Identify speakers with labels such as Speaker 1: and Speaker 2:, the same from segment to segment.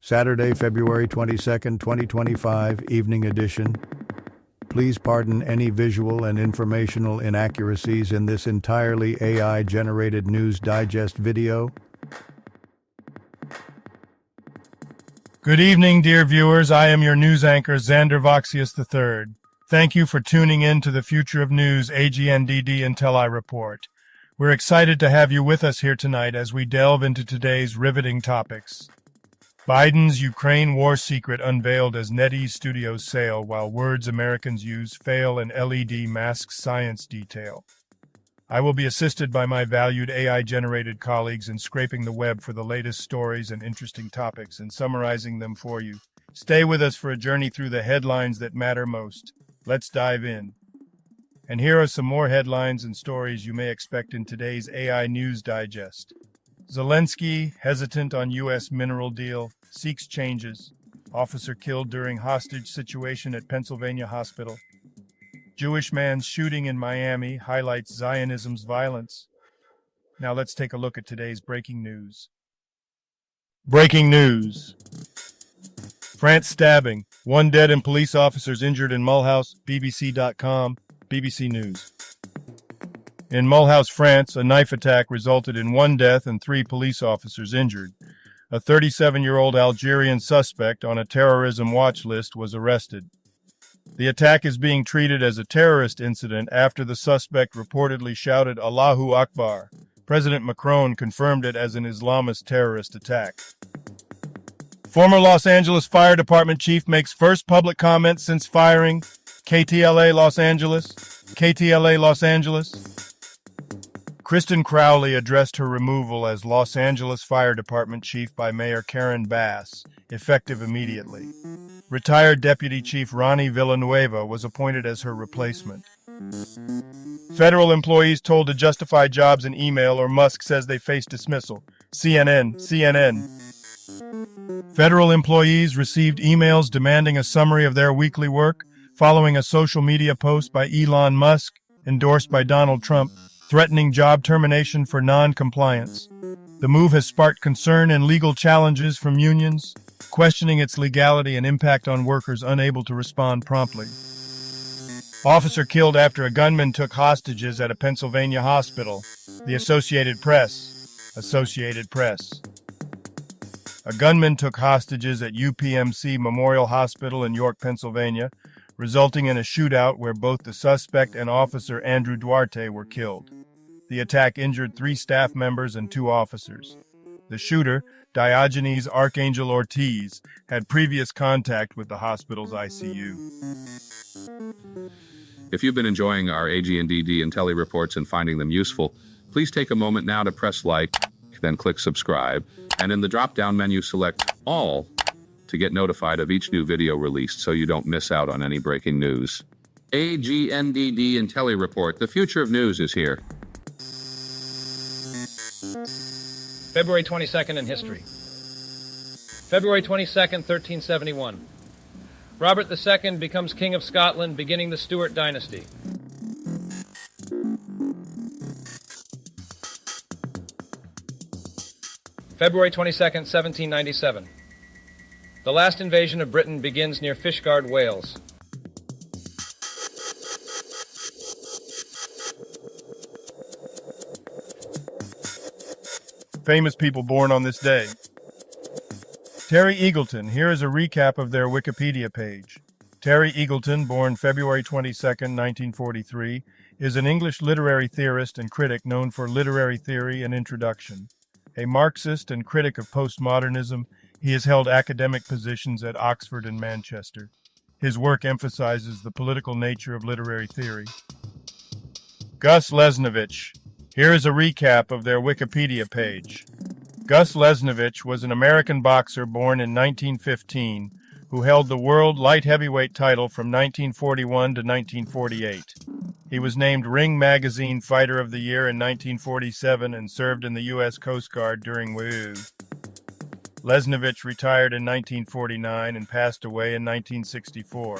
Speaker 1: Saturday, February 22nd, 2025, Evening Edition. Please pardon any visual and informational inaccuracies in this entirely AI-generated News Digest video.
Speaker 2: Good evening, dear viewers. I am your news anchor, Xander Voxius III. Thank you for tuning in to the Future of News AGNDD intelliReport. We're excited to have you with us here tonight as we delve into today's riveting topics. Biden's Ukraine war secret unveiled as NetEase Studios sale, while words Americans use fail and LED masks science detail. I will be assisted by my valued AI-generated colleagues in scraping the web for the latest stories and interesting topics and summarizing them for you. Stay with us for a journey through the headlines that matter most. Let's dive in. And here are some more headlines and stories you may expect in today's AI News Digest. Zelensky, hesitant on U.S. mineral deal, seeks changes. Officer killed during hostage situation at Pennsylvania hospital. Jewish man's shooting in Miami highlights Zionism's violence. Now let's take a look at today's breaking news. Breaking news. France stabbing. 1 dead and police officers injured in Mulhouse, BBC.com, BBC News. In Mulhouse, France, a knife attack resulted in 1 death and 3 police officers injured. A 37-year-old Algerian suspect on a terrorism watch list was arrested. The attack is being treated as a terrorist incident after the suspect reportedly shouted Allahu Akbar. President Macron confirmed it as an Islamist terrorist attack. Former Los Angeles Fire Department chief makes first public comment since firing. KTLA Los Angeles. KTLA Los Angeles. Kristen Crowley addressed her removal as Los Angeles Fire Department chief by Mayor Karen Bass, effective immediately. Retired Deputy Chief Ronnie Villanueva was appointed as her replacement. Federal employees told to justify jobs in email, or Musk says they face dismissal. CNN. Federal employees received emails demanding a summary of their weekly work following a social media post by Elon Musk, endorsed by Donald Trump, threatening job termination for non-compliance. The move has sparked concern and legal challenges from unions, questioning its legality and impact on workers unable to respond promptly. Officer killed after a gunman took hostages at a Pennsylvania hospital. The Associated Press. A gunman took hostages at UPMC Memorial Hospital in York, Pennsylvania, resulting in a shootout where both the suspect and Officer Andrew Duarte were killed. The attack injured 3 staff members and 2 officers. The shooter, Diogenes Archangel Ortiz, had previous contact with the hospital's ICU.
Speaker 3: If you've been enjoying our AGNDD intelliReports and finding them useful, please take a moment now to press like, then click subscribe, and in the drop-down menu select All to get notified of each new video released so you don't miss out on any breaking news. AGNDD intelliReport, the future of news is here.
Speaker 4: February 22nd in history. February 22nd, 1371. Robert II becomes King of Scotland, beginning the Stuart dynasty. February 22nd, 1797. The last invasion of Britain begins near Fishguard, Wales.
Speaker 2: Famous people born on this day. Terry Eagleton. Here is a recap of their Wikipedia page. Terry Eagleton, born February 22, 1943, is an English literary theorist and critic known for literary theory and introduction. A Marxist and critic of postmodernism, he has held academic positions at Oxford and Manchester. His work emphasizes the political nature of literary theory. Gus Lesnovich. Here is a recap of their Wikipedia page. Gus Lesnovich was an American boxer born in 1915 who held the world light heavyweight title from 1941 to 1948. He was named Ring Magazine Fighter of the Year in 1947 and served in the U.S. Coast Guard during WU. Lesnovich retired in 1949 and passed away in 1964.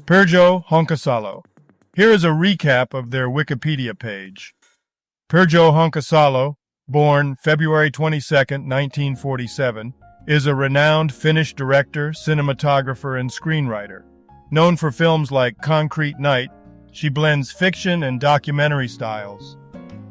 Speaker 2: Perjo Honkasalo. Here is a recap of their Wikipedia page. Perjo Honkasalo, born February 22, 1947, is a renowned Finnish director, cinematographer, and screenwriter. Known for films like Concrete Night, she blends fiction and documentary styles.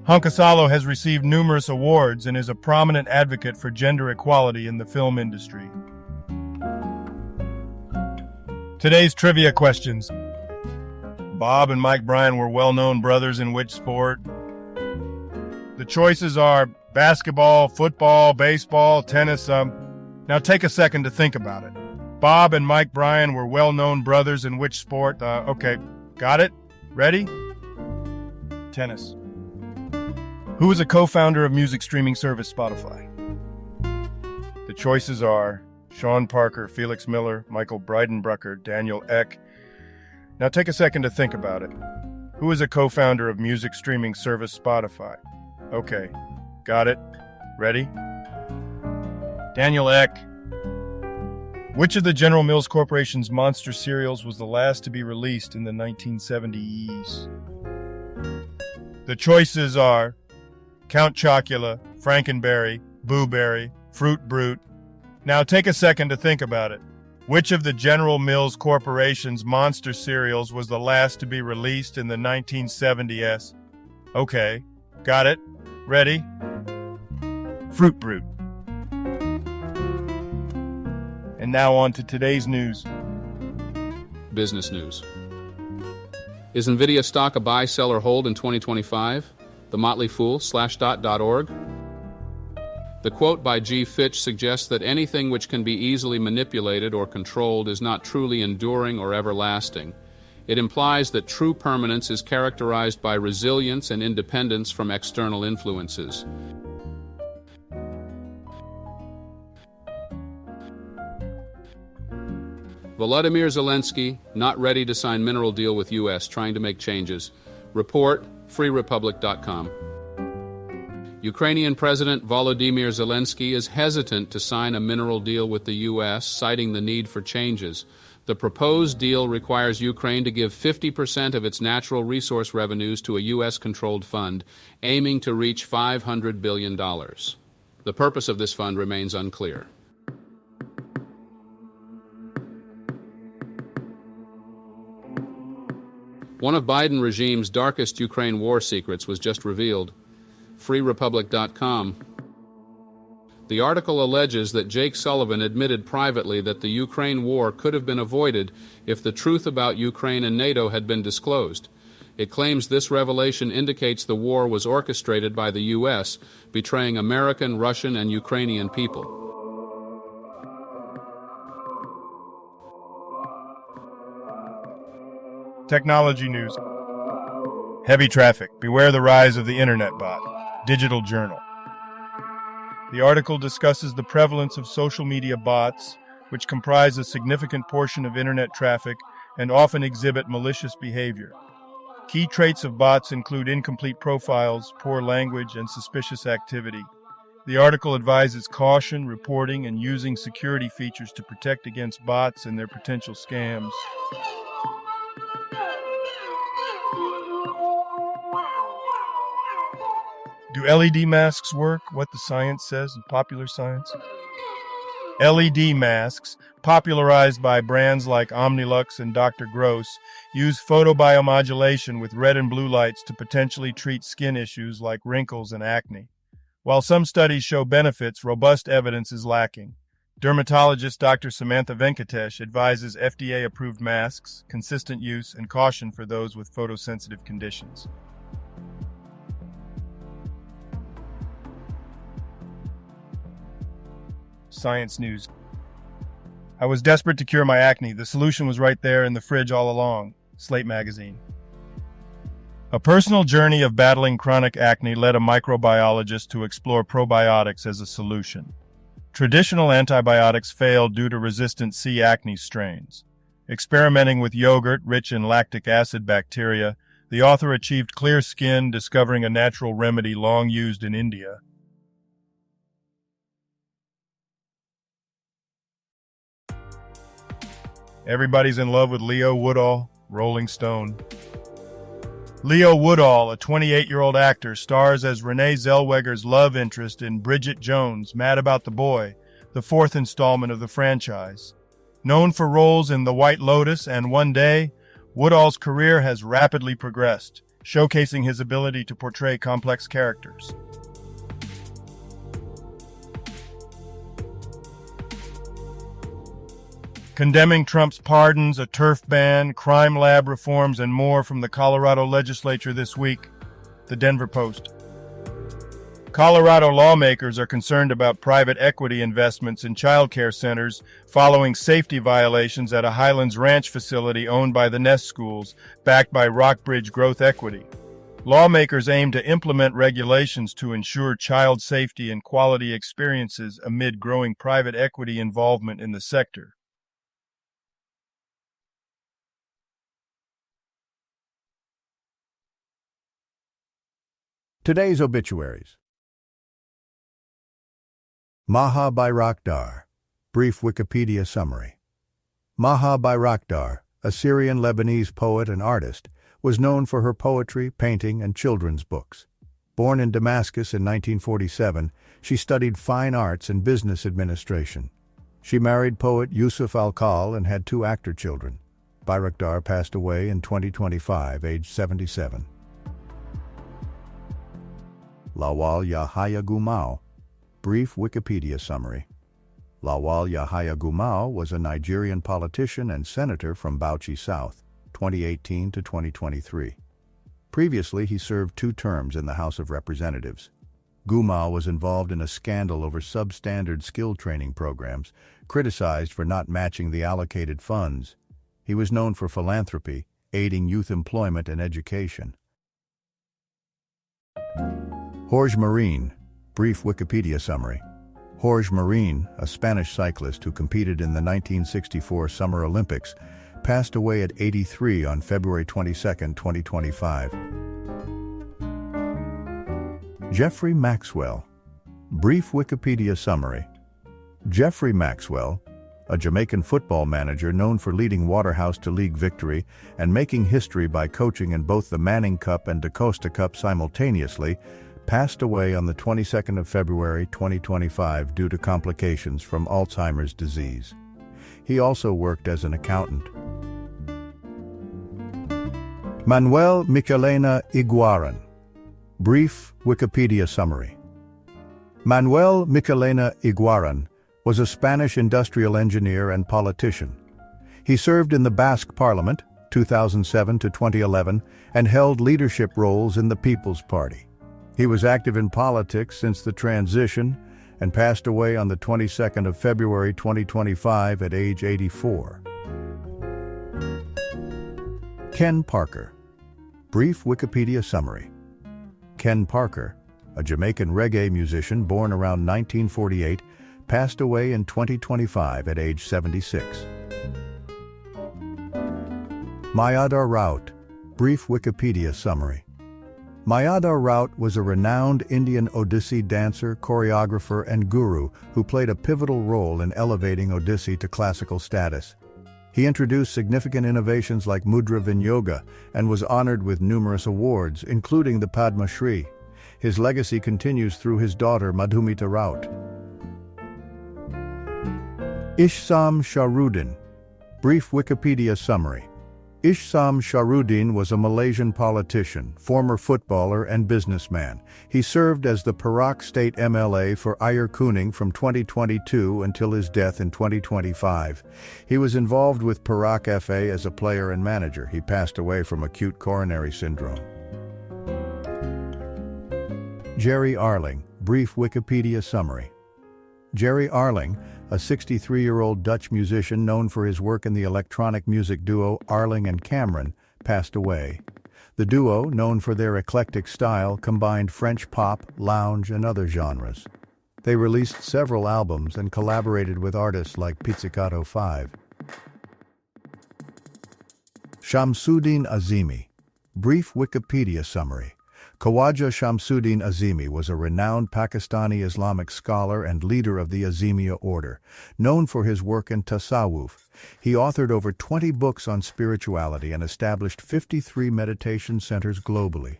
Speaker 2: Honkasalo has received numerous awards and is a prominent advocate for gender equality in the film industry. Today's trivia questions. Bob and Mike Bryan were well-known brothers in which sport? The choices are basketball, football, baseball, tennis. Now take a second to think about it. Bob and Mike Bryan were well-known brothers in which sport? Okay, got it? Ready? Tennis. Who is a co-founder of music streaming service Spotify? The choices are Sean Parker, Felix Miller, Michael Breidenbrucker, Daniel Ek. Now take a second to think about it. Who is a co-founder of music streaming service Spotify? Okay, got it? Ready? Daniel Ek. Which of the General Mills Corporation's monster cereals was the last to be released in the 1970s? The choices are Count Chocula, Frankenberry, Boo Berry, Fruit Brute. Now take a second to think about it. Which of the General Mills Corporation's monster cereals was the last to be released in the 1970s? Okay, got it? Ready? Fruit Brute. And now on to today's news.
Speaker 3: Business news. Is NVIDIA stock a buy, sell, or hold in 2025? The Motley Fool, Slashdot.org. The quote by G. Fitch suggests that anything which can be easily manipulated or controlled is not truly enduring or everlasting. It implies that true permanence is characterized by resilience and independence from external influences. Volodymyr Zelensky, not ready to sign mineral deal with U.S., trying to make changes. Report, freerepublic.com. Ukrainian President Volodymyr Zelensky is hesitant to sign a mineral deal with the U.S., citing the need for changes. The proposed deal requires Ukraine to give 50% of its natural resource revenues to a U.S.-controlled fund, aiming to reach $500 billion. The purpose of this fund remains unclear. One of Biden regime's darkest Ukraine war secrets was just revealed. freerepublic.com. The article alleges that Jake Sullivan admitted privately that the Ukraine war could have been avoided if the truth about Ukraine and NATO had been disclosed. It claims this revelation indicates the war was orchestrated by the U.S., betraying American, Russian, and Ukrainian people.
Speaker 2: Technology news. Heavy traffic. Beware the rise of the internet bot. Digital Journal. The article discusses the prevalence of social media bots, which comprise a significant portion of internet traffic and often exhibit malicious behavior. Key traits of bots include incomplete profiles, poor language, and suspicious activity. The article advises caution, reporting, and using security features to protect against bots and their potential scams. Do LED masks work? What the science says in Popular Science. LED masks, popularized by brands like Omnilux and Dr. Gross, use photobiomodulation with red and blue lights to potentially treat skin issues like wrinkles and acne. While some studies show benefits, robust evidence is lacking. Dermatologist Dr. Samantha Venkatesh advises FDA-approved masks, consistent use, and caution for those with photosensitive conditions. Science news. I was desperate to cure my acne. The solution was right there in the fridge all along. Slate magazine. A personal journey of battling chronic acne led a microbiologist to explore probiotics as a solution. Traditional antibiotics failed due to resistant C. acnes strains. Experimenting with yogurt rich in lactic acid bacteria, the author achieved clear skin, discovering a natural remedy long used in India. Everybody's in love with Leo Woodall, Rolling Stone. Leo Woodall, a 28-year-old actor, stars as Renee Zellweger's love interest in Bridget Jones, Mad About the Boy, the fourth installment of the franchise. Known for roles in The White Lotus and One Day, Woodall's career has rapidly progressed, showcasing his ability to portray complex characters. Condemning Trump's pardons, a turf ban, crime lab reforms, and more from the Colorado legislature this week, the Denver Post. Colorado lawmakers are concerned about private equity investments in child care centers following safety violations at a Highlands Ranch facility owned by the Nest Schools, backed by Rockbridge Growth Equity. Lawmakers aim to implement regulations to ensure child safety and quality experiences amid growing private equity involvement in the sector.
Speaker 1: Today's obituaries. Maha Bayraktar. Brief Wikipedia summary. Maha Bayraktar, a Syrian-Lebanese poet and artist, was known for her poetry, painting, and children's books. Born in Damascus in 1947, she studied fine arts and business administration. She married poet Yusuf Al-Khal and had 2 actor children. Bayraktar passed away in 2025, aged 77. Lawal Yahya Gumau. Brief Wikipedia summary. Lawal Yahya Gumau was a Nigerian politician and senator from Bauchi South, 2018 to 2023. Previously, he served 2 terms in the House of Representatives. Gumau was involved in a scandal over substandard skill training programs, criticized for not matching the allocated funds. He was known for philanthropy, aiding youth employment and education. Jorge Marin. Brief Wikipedia summary. Jorge Marin, a Spanish cyclist who competed in the 1964 Summer Olympics, passed away at 83 on February 22, 2025. Jeffrey Maxwell. Brief Wikipedia summary. Jeffrey Maxwell, a Jamaican football manager known for leading Waterhouse to league victory and making history by coaching in both the Manning Cup and DaCosta Cup simultaneously, passed away on the 22nd of February 2025 due to complications from Alzheimer's disease. He also worked as an accountant. Manuel Michelena Iguaran. Brief Wikipedia summary. Manuel Michelena Iguaran was a Spanish industrial engineer and politician. He served in the Basque Parliament, 2007 to 2011, and held leadership roles in the People's Party. He was active in politics since the transition and passed away on the 22nd of February 2025 at age 84. Ken Parker. Brief Wikipedia summary. Ken Parker, a Jamaican reggae musician born around 1948, passed away in 2025 at age 76. Mayada Raut. Brief Wikipedia summary. Mayada Raut was a renowned Indian Odissi dancer, choreographer, and guru who played a pivotal role in elevating Odissi to classical status. He introduced significant innovations like Mudra Vinyoga and was honored with numerous awards, including the Padma Shri. His legacy continues through his daughter Madhumita Raut. Ishsam Shahrudin. Brief Wikipedia summary. Ishsam Shahrudin was a Malaysian politician, former footballer, and businessman. He served as the Perak State MLA for Ayer Kuning from 2022 until his death in 2025. He was involved with Perak FA as a player and manager. He passed away from acute coronary syndrome. Jerry Arling. Brief Wikipedia summary. Jerry Arling, a 63-year-old Dutch musician known for his work in the electronic music duo Arling and Cameron, passed away. The duo, known for their eclectic style, combined French pop, lounge, and other genres. They released several albums and collaborated with artists like Pizzicato 5. Shamsuddin Azimi. Brief Wikipedia summary. Khawaja Shamsuddin Azimi was a renowned Pakistani Islamic scholar and leader of the Azimiya order, known for his work in Tasawwuf. He authored over 20 books on spirituality and established 53 meditation centers globally.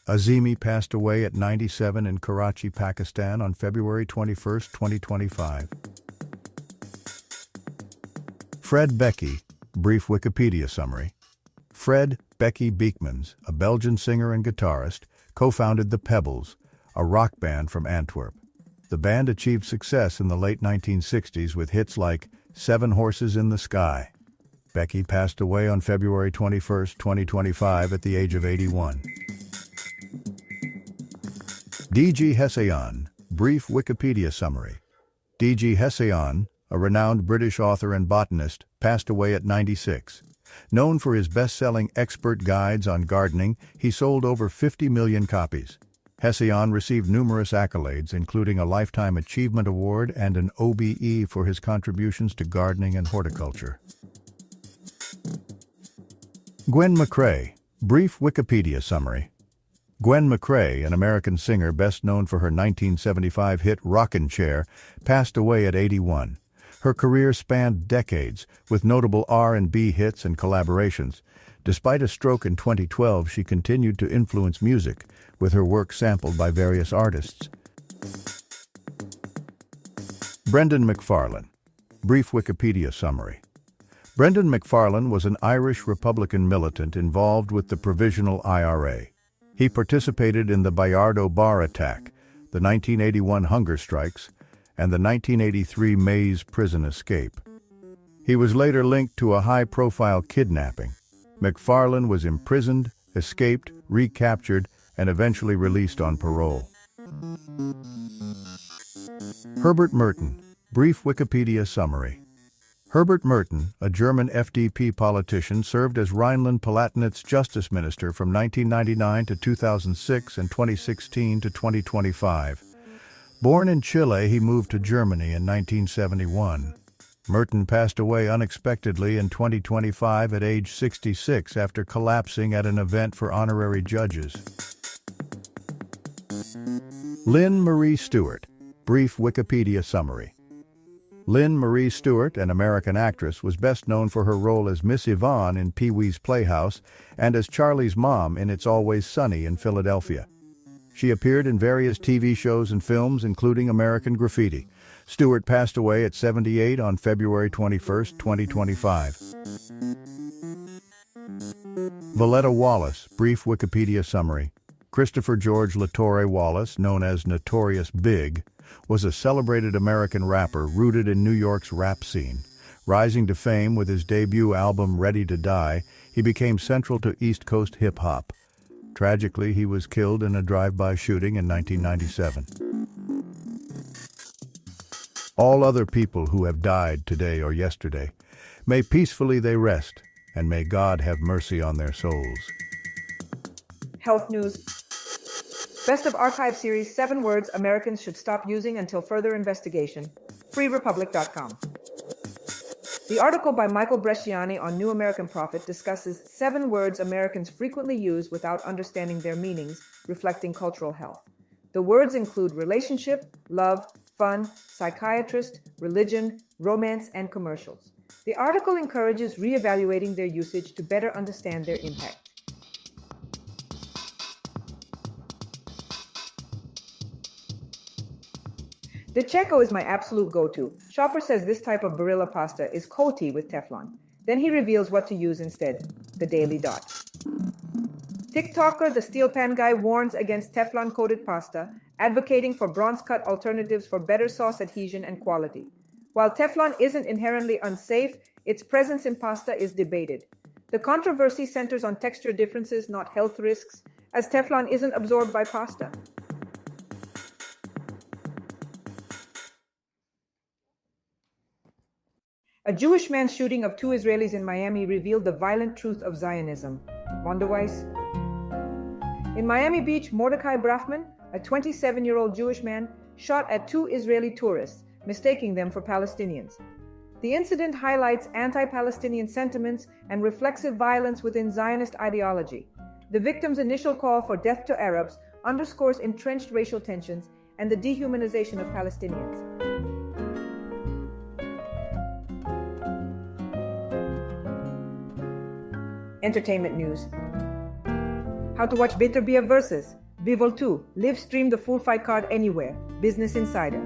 Speaker 1: Azimi passed away at 97 in Karachi, Pakistan on February 21, 2025. Fred Becky, brief Wikipedia summary. Fred Becky Beekmans, a Belgian singer and guitarist, co-founded the Pebbles, a rock band from Antwerp. The band achieved success in the late 1960s with hits like Seven Horses in the Sky. Becky passed away on February 21, 2025 at the age of 81. D.G. Hessayon, brief Wikipedia summary. D.G. Hessayon, a renowned British author and botanist, passed away at 96. Known for his best-selling expert guides on gardening, he sold over 50 million copies. Hessayon received numerous accolades, including a Lifetime Achievement Award and an OBE for his contributions to gardening and horticulture. Gwen McCrae, brief Wikipedia summary. Gwen McCrae, an American singer best known for her 1975 hit Rockin' Chair, passed away at 81. Her career spanned decades, with notable R&B hits and collaborations. Despite a stroke in 2012, she continued to influence music, with her work sampled by various artists. Brendan McFarlane, brief Wikipedia summary. Brendan McFarlane was an Irish Republican militant involved with the Provisional IRA. He participated in the Bayardo Bar attack, the 1981 hunger strikes, and the 1983 Maze prison escape. He was later linked to a high-profile kidnapping. McFarlane was imprisoned, escaped, recaptured, and eventually released on parole. Herbert Merton, brief Wikipedia summary. Herbert Merton, a German FDP politician, served as Rhineland-Palatinat's justice minister from 1999 to 2006 and 2016 to 2025. Born in Chile, he moved to Germany in 1971. Merton passed away unexpectedly in 2025 at age 66 after collapsing at an event for honorary judges. Lynn Marie Stewart, brief Wikipedia summary. Lynn Marie Stewart, an American actress, was best known for her role as Miss Yvonne in Pee-wee's Playhouse and as Charlie's mom in It's Always Sunny in Philadelphia. She appeared in various TV shows and films, including American Graffiti. Stewart passed away at 78 on February 21, 2025. Valletta Wallace, brief Wikipedia summary. Christopher George Latore Wallace, known as Notorious Big, was a celebrated American rapper rooted in New York's rap scene. Rising to fame with his debut album Ready to Die, he became central to East Coast hip-hop. Tragically, he was killed in a drive-by shooting in 1997. All other people who have died today or yesterday, may peacefully they rest, and may God have mercy on their souls.
Speaker 5: Health news. Best of Archive series, 7 words Americans should stop using until further investigation. freerepublic.com. The article by Michael Bresciani on New American Prophet discusses 7 words Americans frequently use without understanding their meanings, reflecting cultural health. The words include relationship, love, fun, psychiatrist, religion, romance, and commercials. The article encourages reevaluating their usage to better understand their impact. The Checo is my absolute go-to. Shopper says this type of Barilla pasta is Coty with Teflon. Then he reveals what to use instead, the Daily Dot. TikToker The Steel Pan Guy warns against Teflon-coated pasta, advocating for bronze-cut alternatives for better sauce adhesion and quality. While Teflon isn't inherently unsafe, its presence in pasta is debated. The controversy centers on texture differences, not health risks, as Teflon isn't absorbed by pasta. A Jewish man's shooting of 2 Israelis in Miami revealed the violent truth of Zionism. Wonderweiss? In Miami Beach, Mordecai Brafman, a 27-year-old Jewish man, shot at 2 Israeli tourists, mistaking them for Palestinians. The incident highlights anti-Palestinian sentiments and reflexive violence within Zionist ideology. The victim's initial call for death to Arabs underscores entrenched racial tensions and the dehumanization of Palestinians. Entertainment news. How to watch Bitter Beer Versus. Bivol 2. Live stream the full fight card anywhere. Business Insider.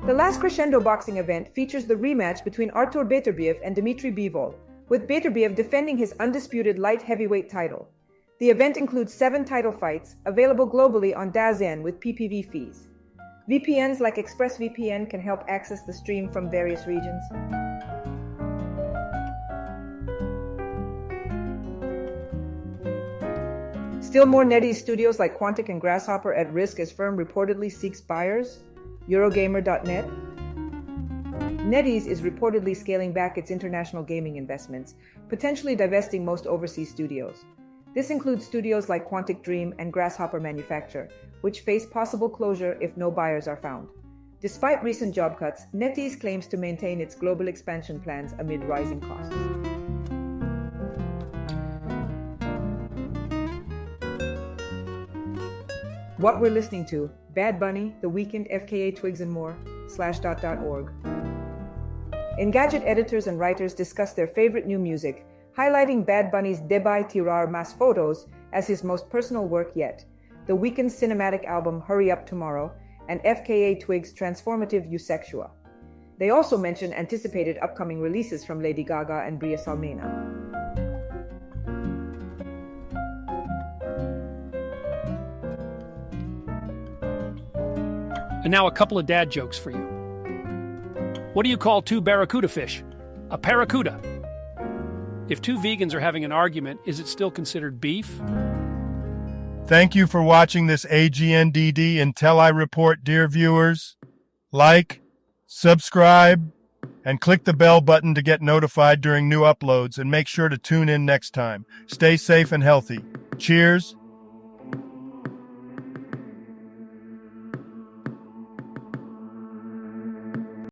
Speaker 5: The last Crescendo boxing event features the rematch between Artur Beterbiev and Dmitry Bivol, with Beterbiev defending his undisputed light heavyweight title. The event includes 7 title fights, available globally on DAZN with PPV fees. VPNs like ExpressVPN can help access the stream from various regions. Still more NetEase studios like Quantic and Grasshopper at risk as firm reportedly seeks buyers? Eurogamer.net. NetEase is reportedly scaling back its international gaming investments, potentially divesting most overseas studios. This includes studios like Quantic Dream and Grasshopper Manufacture, which face possible closure if no buyers are found. Despite recent job cuts, NetEase claims to maintain its global expansion plans amid rising costs. What we're listening to: Bad Bunny, The Weeknd, FKA Twigs and more, /.org. Engadget editors and writers discuss their favorite new music, highlighting Bad Bunny's Debay Tirar Mas Photos as his most personal work yet, The Weeknd's cinematic album Hurry Up Tomorrow, and FKA Twigs' transformative Eusexua. They also mention anticipated upcoming releases from Lady Gaga and Bria Salmena.
Speaker 6: And now a couple of dad jokes for you. What do you call 2 barracuda fish? A paracuda. If 2 vegans are having an argument, is it still considered beef?
Speaker 2: Thank you for watching this AGNDD intelliReport, dear viewers. Like, subscribe, and click the bell button to get notified during new uploads, and make sure to tune in next time. Stay safe and healthy. Cheers.